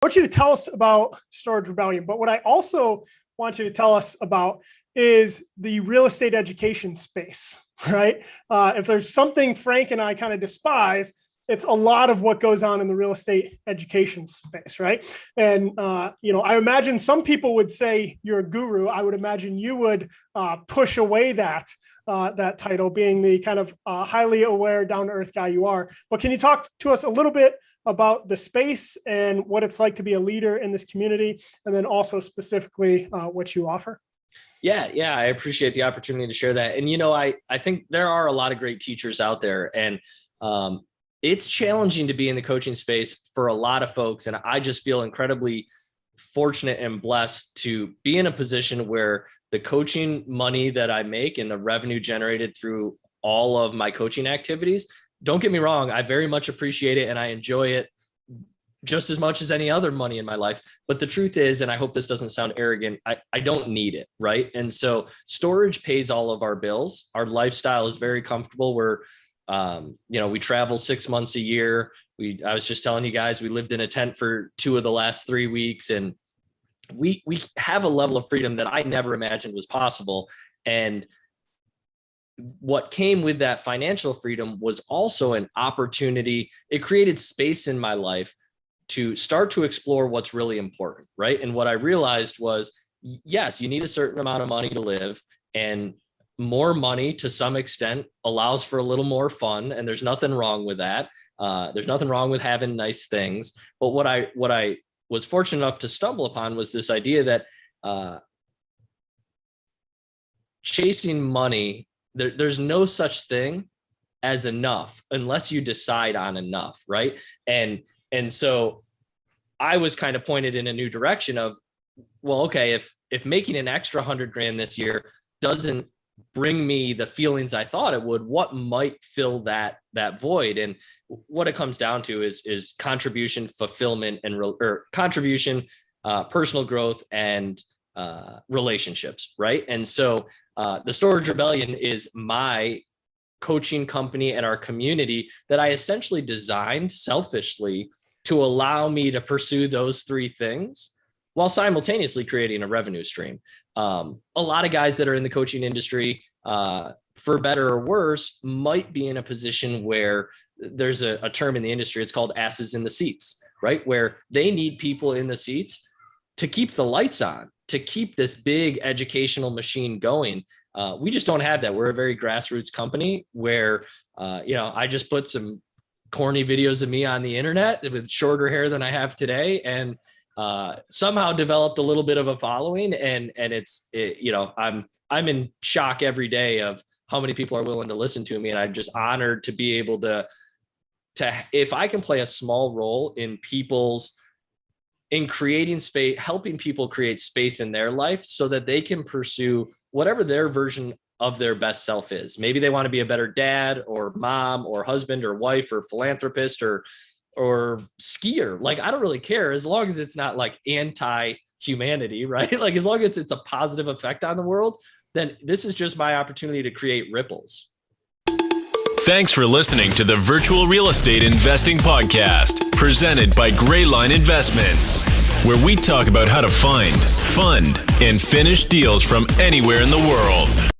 want you to tell us about Storage Rebellion, but what I also want you to tell us about is the real estate education space, right? If there's something Frank and I kind of despise, it's a lot of what goes on in the real estate education space, right? And, I imagine some people would say you're a guru. I would imagine you would push away that title, being the kind of highly aware, down-to-earth guy you are. But can you talk to us a little bit about the space and what it's like to be a leader in this community, and then also specifically what you offer? Yeah, I appreciate the opportunity to share that. And, I think there are a lot of great teachers out there, and it's challenging to be in the coaching space for a lot of folks. And I just feel incredibly fortunate and blessed to be in a position where the coaching money that I make and the revenue generated through all of my coaching activities, don't get me wrong, I very much appreciate it and I enjoy it just as much as any other money in my life. But the truth is, and I hope this doesn't sound arrogant, I don't need it, right? And so storage pays all of our bills. Our lifestyle is very comfortable. We travel 6 months a year. I was just telling you guys, we lived in a tent for 2 of the last 3 weeks, and we have a level of freedom that I never imagined was possible. And what came with that financial freedom was also an opportunity. It created space in my life to start to explore what's really important, right? And what I realized was, yes, you need a certain amount of money to live, and more money to some extent allows for a little more fun, and there's nothing wrong with that. There's nothing wrong with having nice things. But what I was fortunate enough to stumble upon was this idea that chasing money, there's no such thing as enough unless you decide on enough, right? And so I was kind of pointed in a new direction of, well, okay, if making an extra $100,000 this year doesn't bring me the feelings I thought it would, what might fill that void? And what it comes down to is contribution, fulfillment, or contribution, personal growth, and relationships, right? And so the Storage Rebellion is my coaching company and our community that I essentially designed selfishly to allow me to pursue those 3 things while simultaneously creating a revenue stream. A lot of guys that are in the coaching industry, for better or worse, might be in a position where there's a term in the industry, it's called asses in the seats, right? Where they need people in the seats to keep the lights on, to keep this big educational machine going. We just don't have that. We're a very grassroots company where, I just put some corny videos of me on the internet with shorter hair than I have today, and somehow developed a little bit of a following. And I'm in shock every day of how many people are willing to listen to me. And I'm just honored to be able to if I can play a small role in creating space, helping people create space in their life so that they can pursue whatever their version of their best self is. Maybe they want to be a better dad or mom or husband or wife or philanthropist or skier. Like, I don't really care, as long as it's not like anti-humanity, right? Like, as long as it's a positive effect on the world, then this is just my opportunity to create ripples. Thanks for listening to the Virtual Real Estate Investing Podcast, presented by Greyline Investments, where we talk about how to find, fund, and finish deals from anywhere in the world.